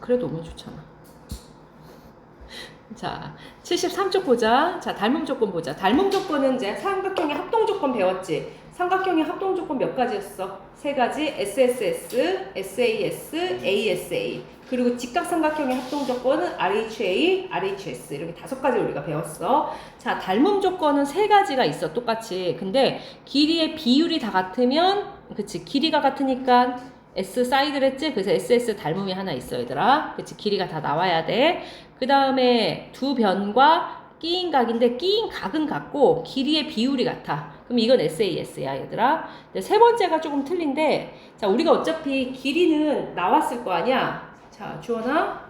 그래도 오면 좋잖아. 자, 73쪽 보자. 자, 닮음 조건 보자. 닮음 조건은 이제 삼각형의 합동 조건 배웠지? 삼각형의 합동 조건 몇 가지였어? 세 가지. SSS, SAS, ASA. 그리고 직각삼각형의 합동 조건은 RHA, RHS. 이렇게 5가지 우리가 배웠어. 자, 닮음 조건은 3가지가 있어. 똑같이. 근데 길이의 비율이 다 같으면, 그치? 길이가 같으니까 S 사이드를 했지? 그래서 SS 닮음이 하나 있어, 얘들아. 그치? 길이가 다 나와야 돼. 그 다음에 두 변과 끼인 각인데 끼인 각은 같고 길이의 비율이 같아. 그럼 이건 SAS야, 얘들아. 근데 세 번째가 조금 틀린데, 자, 우리가 어차피 길이는 나왔을 거 아니야? 자, 주원아,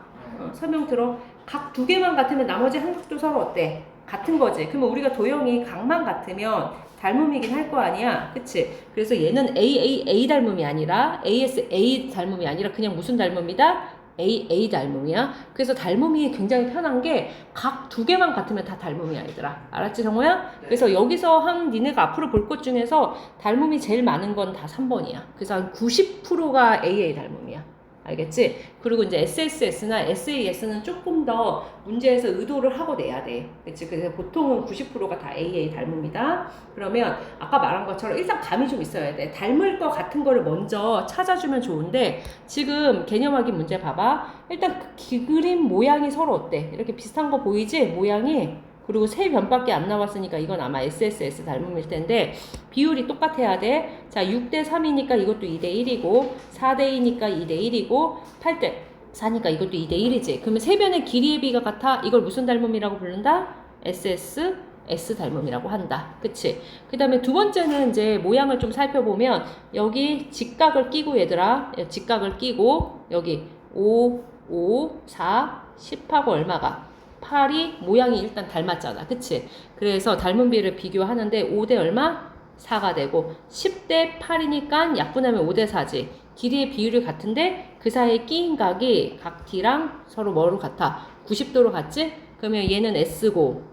설명 들어. 각 2개만 같으면 나머지 한 각도 서로 어때? 같은 거지. 그러면 우리가 도형이 각만 같으면 닮음이긴 할 거 아니야. 그치? 그래서 얘는 A 닮음이 아니라 ASA 닮음이 아니라 그냥 무슨 닮음이다? A 닮음이야. 그래서 닮음이 굉장히 편한 게 각 2개만 같으면 다 닮음이야, 얘들아. 알았지, 정호야? 그래서 여기서 니네가 앞으로 볼 것 중에서 닮음이 제일 많은 건 다 3번이야. 그래서 한 90%가 AA 닮음이야. 알겠지? 그리고 이제 SSS나 SAS는 조금 더 문제에서 의도를 하고 내야 돼. 그치? 그래서 보통은 90%가 다 AA 닮음이다. 그러면 아까 말한 것처럼 일단 감이 좀 있어야 돼. 닮을 것 같은 거를 먼저 찾아주면 좋은데 지금 개념 확인 문제 봐봐. 일단 그림 모양이 서로 어때? 이렇게 비슷한 거 보이지? 모양이. 그리고 세 변밖에 안 나왔으니까 이건 아마 SSS 닮음일 텐데 비율이 똑같아야 돼. 자, 6대 3이니까 이것도 2대 1이고 4대 2니까 2대 1이고 8대 4니까 이것도 2대 1이지. 그러면 세 변의 길이의 비가 같아. 이걸 무슨 닮음이라고 부른다? SS S 닮음이라고 한다. 그치? 그 다음에 두 번째는 이제 모양을 좀 살펴보면 여기 직각을 끼고 얘들아 직각을 끼고 여기 5, 5, 4, 10하고 얼마가? 8이 모양이 일단 닮았잖아. 그치? 그래서 닮은 비를 비교하는데 5대 얼마? 4가 되고 10대 8이니까 약분하면 5대 4지. 길이의 비율이 같은데 그 사이에 끼인 각이 각 D랑 서로 뭐로 같아? 90도로 같지? 그러면 얘는 S고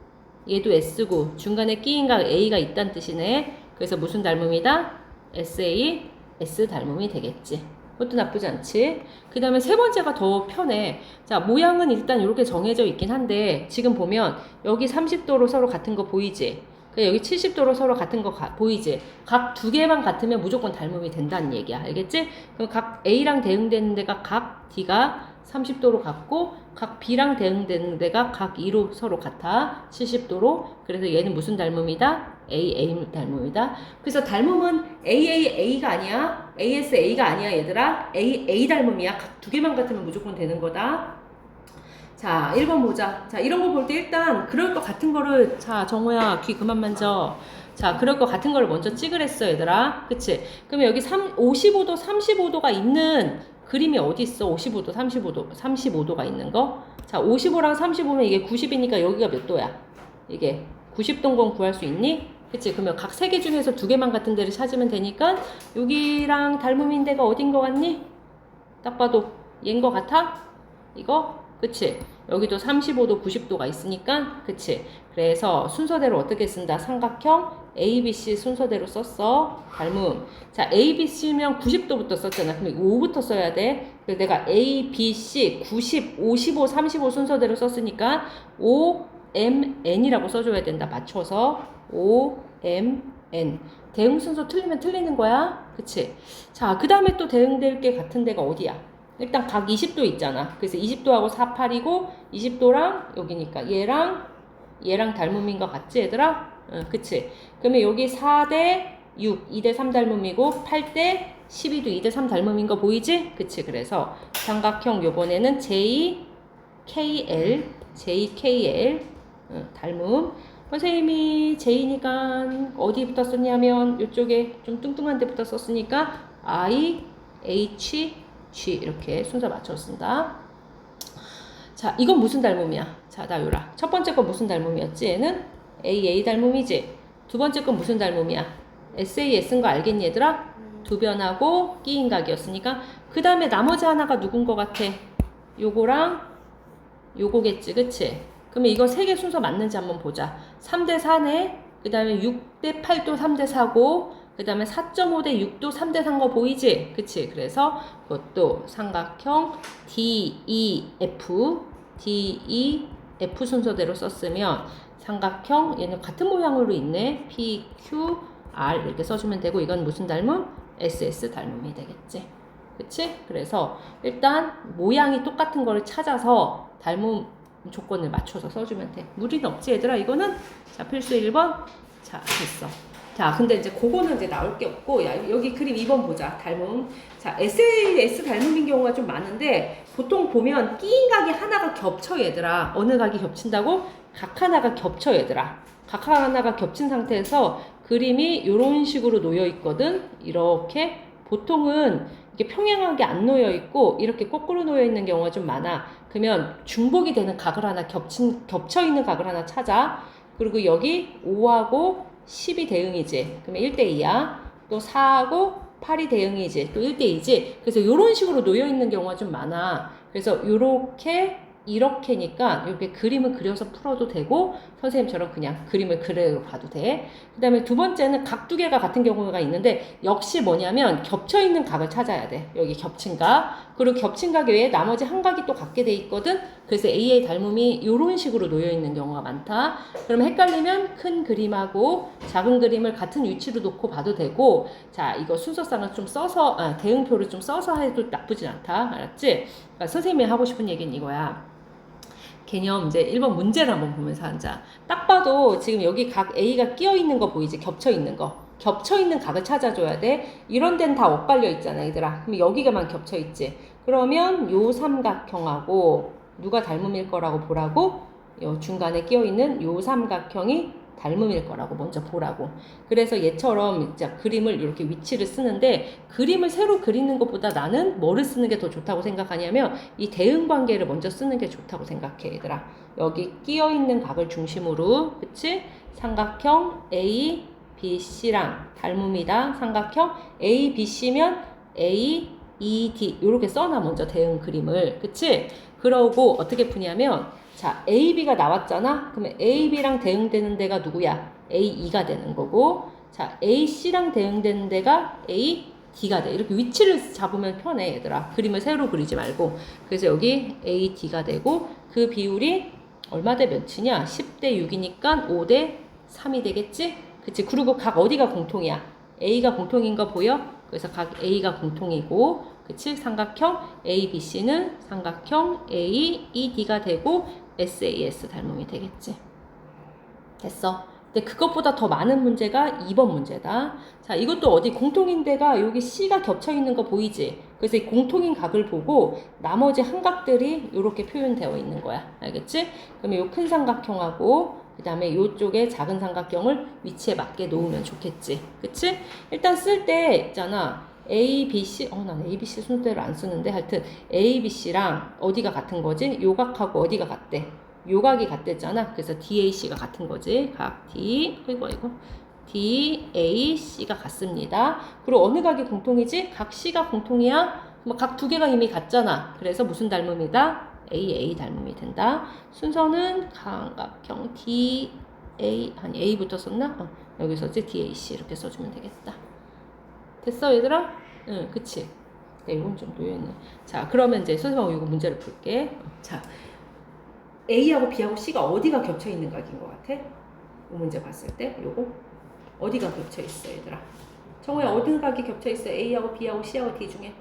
얘도 S고 중간에 끼인 각 A가 있다는 뜻이네. 그래서 무슨 닮음이다? SA, S 닮음이 되겠지. 그것도 나쁘지 않지. 그 다음에 세 번째가 더 편해. 자, 모양은 일단 이렇게 정해져 있긴 한데 지금 보면 여기 30도로 서로 같은 거 보이지? 여기 70도로 서로 같은 거 보이지? 각 2개만 같으면 무조건 닮음이 된다는 얘기야. 알겠지? 그럼 각 A랑 대응되는 데가 각 D가 30도로 같고 각 B랑 대응되는 데가 각 2로 서로 같아. 70도로. 그래서 얘는 무슨 닮음이다? A 닮음이다. 그래서 닮음은 A가 아니야. ASA가 아니야, 얘들아. A 닮음이야. 각 2개만 같으면 무조건 되는 거다. 자, 1번 보자. 자, 이런 거 볼 때 일단 그럴 것 같은 거를 자, 정호야, 귀 그만 만져. 자, 그럴 것 같은 거를 먼저 찍으랬어, 얘들아. 그치? 그러면 여기 55도, 35도가 있는 그림이 어디 있어? 55도, 35도가 있는 거? 자, 55랑 35면 이게 90이니까 여기가 몇 도야? 이게 90도인 건 구할 수 있니? 그치? 그러면 각 3개 중에서 2개만 같은 데를 찾으면 되니까 여기랑 닮음인 데가 어딘 거 같니? 딱 봐도 얘인 거 같아? 이거? 그치? 여기도 35도, 90도가 있으니까, 그치? 그래서 순서대로 어떻게 쓴다? 삼각형 ABC 순서대로 썼어. 닮음. 자, ABC면 90도부터 썼잖아. 그럼 5부터 써야 돼. 그래서 내가 ABC 90, 55, 35 순서대로 썼으니까 OMN이라고 써줘야 된다. 맞춰서 OMN. 대응 순서 틀리면 틀리는 거야. 그치? 자, 그 다음에 또 대응될 게 같은 데가 어디야? 일단 각 20도 있잖아. 그래서 20도하고 48이고 20도랑 여기니까 얘랑 닮음인 것 같지, 얘들아? 그치? 그러면 여기 4대 6, 2대 3 닮음이고 8대 12도 2대 3 닮음인 거 보이지? 그치? 그래서 삼각형 요번에는 JKL 닮음. 선생님이 J니까 어디부터 썼냐면 이쪽에 좀 뚱뚱한 데부터 썼으니까 IH G 이렇게 순서 맞춰 쓴다. 자, 이건 무슨 닮음이야? 자, 나유라. 첫 번째 건 무슨 닮음이었지? 얘는 AA 닮음이지. 두 번째 건 무슨 닮음이야? SAS인 거 알겠니, 얘들아? 두 변하고 끼인 각이었으니까. 그 다음에 나머지 하나가 누군 거 같아? 요거랑 요거겠지, 그치? 그러면 이거 3개 순서 맞는지 한번 보자. 3대 4네. 그 다음에 6대 8도 3대 4고 그 다음에 4.5 대 6도 3대 3 거 보이지? 그치? 그래서 그것도 삼각형 DEF, DEF 순서대로 썼으면 삼각형 얘는 같은 모양으로 있네. PQR 이렇게 써주면 되고 이건 무슨 닮음? SS 닮음이 되겠지. 그치? 그래서 일단 모양이 똑같은 거를 찾아서 닮음 조건을 맞춰서 써주면 돼. 무리는 없지 얘들아 이거는? 자 필수 1번. 자 됐어. 자 근데 이제 그거는 이제 나올 게 없고 야 여기 그림 2번 보자. 닮음. 자 SAS 닮음인 경우가 좀 많은데 보통 보면 끼인 각이 하나가 겹쳐 얘들아. 어느 각이 겹친다고? 각 하나가 겹쳐 얘들아. 각 하나가 겹친 상태에서 그림이 이런 식으로 놓여 있거든. 이렇게 보통은 이게 평행하게 안 놓여 있고 이렇게 거꾸로 놓여 있는 경우가 좀 많아. 그러면 중복이 되는 각을 하나 겹쳐 있는 각을 하나 찾아. 그리고 여기 5하고 10이 대응이지. 그러면 1대2야. 또 4하고 8이 대응이지. 또 1대2지. 그래서 이런 식으로 놓여 있는 경우가 좀 많아. 그래서 이렇게니까 이렇게 그림을 그려서 풀어도 되고 선생님처럼 그냥 그림을 그대로 봐도 돼. 그 다음에 두 번째는 각 두 개가 같은 경우가 있는데 역시 뭐냐면 겹쳐있는 각을 찾아야 돼. 여기 겹친 각. 그리고 겹친 각 외에 나머지 한 각이 또 같게 돼 있거든. 그래서 AA 닮음이 이런 식으로 놓여있는 경우가 많다. 그러면 헷갈리면 큰 그림하고 작은 그림을 같은 위치로 놓고 봐도 되고 자 이거 순서상을 좀 써서 대응표를 좀 써서 해도 나쁘진 않다. 알았지? 그러니까 선생님이 하고 싶은 얘기는 이거야. 개념 이제 1번 문제를 한번 보면서 앉아. 딱 봐도 지금 여기 각 A가 끼어 있는 거 보이지? 겹쳐 있는 거. 겹쳐 있는 각을 찾아줘야 돼. 이런 데는 다 엇갈려 있잖아, 얘들아. 그럼 여기가만 겹쳐 있지. 그러면 요 삼각형하고 누가 닮음일 거라고 보라고? 요 중간에 끼어 있는 요 삼각형이 닮음일 거라고 먼저 보라고. 그래서 얘처럼 이제 그림을 이렇게 위치를 쓰는데 그림을 새로 그리는 것보다 나는 뭐를 쓰는 게 더 좋다고 생각하냐면 이 대응 관계를 먼저 쓰는 게 좋다고 생각해 얘들아. 여기 끼어 있는 각을 중심으로 그치? 삼각형 A, B, C랑 닮음이다. 삼각형 A, B, C면 A, E, D 이렇게 써놔 먼저 대응 그림을. 그치? 그러고 어떻게 푸냐면 자, AB가 나왔잖아? 그러면 AB랑 대응되는 데가 누구야? AE가 되는 거고, 자, AC랑 대응되는 데가 AD가 돼. 이렇게 위치를 잡으면 편해, 얘들아. 그림을 새로 그리지 말고. 그래서 여기 AD가 되고, 그 비율이 얼마 대 몇이냐? 10대 6이니까 5대 3이 되겠지? 그치? 그리고 각 어디가 공통이야? A가 공통인 거 보여? 그래서 각 A가 공통이고, 그치? 삼각형 ABC는 삼각형 AED가 되고, SAS 닮음이 되겠지. 됐어. 근데 그것보다 더 많은 문제가 2번 문제다. 자, 이것도 어디 공통인 데가 여기 C가 겹쳐 있는 거 보이지? 그래서 이 공통인 각을 보고 나머지 한각들이 이렇게 표현되어 있는 거야. 알겠지? 그러면 이 큰 삼각형하고 그 다음에 이쪽에 작은 삼각형을 위치에 맞게 놓으면 좋겠지. 그치? 일단 쓸 때 있잖아. A, B, C, 난 A, B, C 순서대로 안 쓰는데 하여튼 A, B, C랑 어디가 같은 거지? 요 각하고 어디가 같대? 요 각이 같댔잖아. 그래서 D, A, C가 같은 거지. 각 D, 이거 D, A, C가 같습니다. 그리고 어느 각이 공통이지? 각 C가 공통이야? 뭐 각 두 개가 이미 같잖아. 그래서 무슨 닮음이다? A 닮음이 된다. 순서는 삼각형 D, A, 아니 A부터 썼나? 여기서 이제 D, A, C 이렇게 써주면 되겠다. 됐어 얘들아? 응 그치? 네, 이건 좀 놓여있네. 자 그러면 이제 선생님하고 이거 문제를 풀게. 자 A하고 B하고 C가 어디가 겹쳐있는 각인 것 같아? 이 문제 봤을 때 요거 어디가 겹쳐있어 얘들아? 정우야 어느 각이 겹쳐있어? A하고 B하고 C하고 D 중에?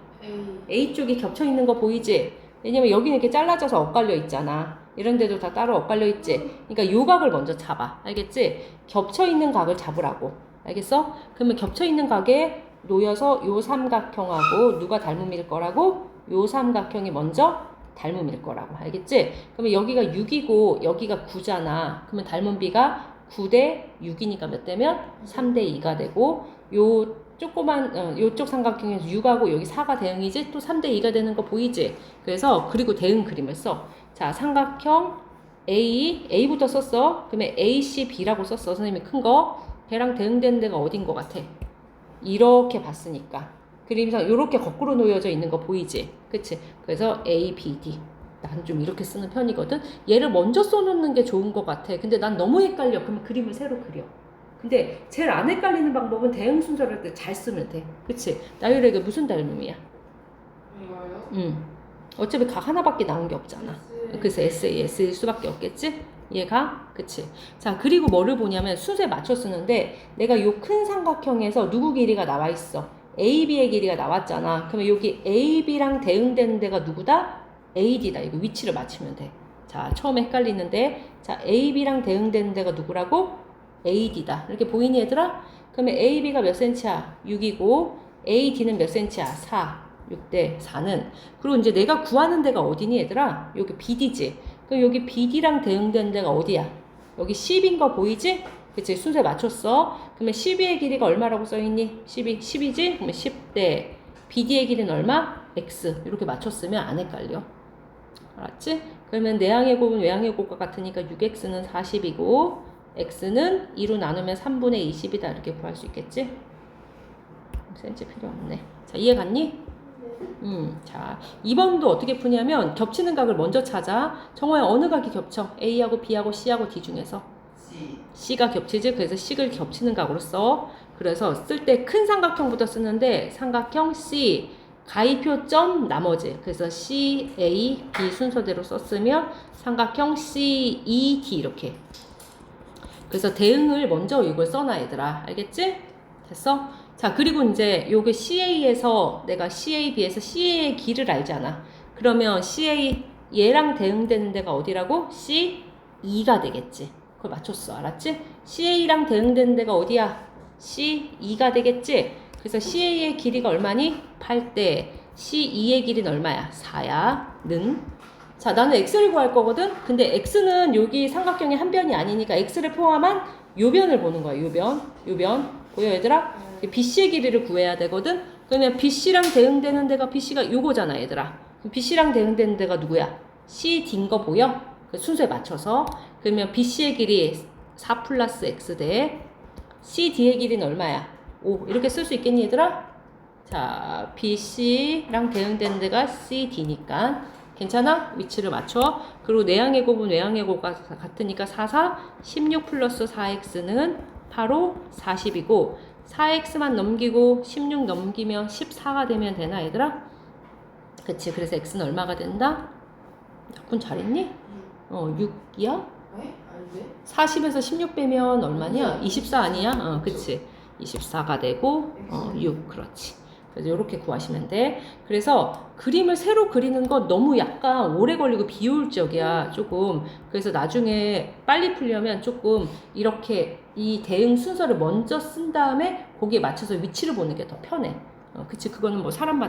A 쪽이 겹쳐있는 거 보이지? 왜냐면 여기는 이렇게 잘라져서 엇갈려 있잖아. 이런 데도 다 따로 엇갈려 있지? 그러니까 요 각을 먼저 잡아. 알겠지? 겹쳐있는 각을 잡으라고. 알겠어? 그러면 겹쳐있는 각에 놓여서 요 삼각형하고 누가 닮음일 거라고? 요 삼각형이 먼저 닮음일 거라고. 알겠지? 그러면 여기가 6이고 여기가 9잖아. 그러면 닮은 비가 9대 6이니까 몇 대면? 3대 2가 되고 요 조그만 요쪽 삼각형에서 6하고 여기 4가 대응이지? 또 3대 2가 되는 거 보이지? 그래서 그리고 대응 그림을 써. 자 삼각형 A부터 썼어. 그러면 AC, B라고 썼어. 선생님이 큰 거. 걔랑 대응되는 데가 어딘 것 같아? 이렇게 봤으니까 그림상 이렇게 거꾸로 놓여져 있는 거 보이지? 그치? 그래서 A, B, D 난 좀 이렇게 쓰는 편이거든. 얘를 먼저 써놓는 게 좋은 것 같아. 근데 난 너무 헷갈려. 그러면 그림을 새로 그려. 근데 제일 안 헷갈리는 방법은 대응 순서를 할 때 잘 쓰면 돼. 그치? 나유라 이게 무슨 닮음이야? 이거요? 어차피 각 하나밖에 나온 게 없잖아. 그래서 SAS일 수밖에 없겠지? 얘가? 그치? 자, 그리고 뭐를 보냐면 순서에 맞춰 쓰는데 내가 요 큰 삼각형에서 누구 길이가 나와 있어? AB의 길이가 나왔잖아. 그러면 여기 AB랑 대응되는 데가 누구다? AD다. 이거 위치를 맞추면 돼. 자, 처음에 헷갈리는데 자, AB랑 대응되는 데가 누구라고? AD다. 이렇게 보이니 얘들아? 그러면 AB가 몇 cm야? 6이고 AD는 몇 cm야? 4. 6대 4는 그리고 이제 내가 구하는 데가 어디니 얘들아? 여기 BD지. 그럼 여기 BD랑 대응되는 데가 어디야? 여기 10인 거 보이지? 그치? 순서에 맞췄어. 그러면 12의 길이가 얼마라고 써있니? 10이지? 그러면 10대 BD의 길이는 얼마? X. 이렇게 맞췄으면 안 헷갈려. 알았지? 그러면 내항의 곱은 외항의 곱과 같으니까 6X는 40이고 X는 2로 나누면 3분의 20이다. 이렇게 구할 수 있겠지? cm 필요 없네. 자, 이해 갔니? 자, 2번도 어떻게 푸냐면 겹치는 각을 먼저 찾아. 정호야 어느 각이 겹쳐? A하고 B하고 C하고 D 중에서 C가 겹치지? 그래서 C를 겹치는 각으로 써. 그래서 쓸 때 큰 삼각형부터 쓰는데 삼각형 C 가위표점 나머지. 그래서 C, A, B 순서대로 썼으면 삼각형 C, E, D 이렇게. 그래서 대응을 먼저 이걸 써놔 얘들아. 알겠지? 됐어? 자, 그리고 이제 요게 CA에서 내가 CAB에서 CA의 길을 알잖아. 그러면 CA 얘랑 대응되는 데가 어디라고? C2가 되겠지. 그걸 맞췄어. 알았지? CA랑 대응되는 데가 어디야? C2가 되겠지? 그래서 CA의 길이가 얼마니? 8대 C2의 길이는 얼마야? 4야. 는. 자, 나는 X를 구할 거거든? 근데 X는 여기 삼각형의 한 변이 아니니까 X를 포함한 요 변을 보는 거야. 요 변. 요 변. 보여 얘들아? BC의 길이를 구해야 되거든? 그러면 BC랑 대응되는 데가 BC가 요거잖아 얘들아. 그럼 BC랑 대응되는 데가 누구야? CD인 거 보여? 그 순서에 맞춰서. 그러면 BC의 길이 4 플러스 X 대 CD의 길이는 얼마야? 5. 이렇게 쓸 수 있겠니 얘들아? 자, BC랑 대응되는 데가 CD니까 괜찮아? 위치를 맞춰. 그리고 내항의 곱은 외항의 곱과 같으니까 4, 4, 16 플러스 4X는 바로 40이고 4X만 넘기고 16 넘기면 14가 되면 되나 얘들아? 그치. 그래서 X는 얼마가 된다? 약분 잘했니? 6이야? 네? 아닌데? 40에서 16 빼면 얼마냐? 24 아니야? 그치. 24가 되고 6. 그렇지. 그래서 이렇게 구하시면 돼. 그래서 그림을 새로 그리는 건 너무 약간 오래 걸리고 비효율적이야. 조금. 그래서 나중에 빨리 풀려면 조금 이렇게 이 대응 순서를 먼저 쓴 다음에 거기에 맞춰서 위치를 보는 게 더 편해. 그치. 그거는 뭐 사람마다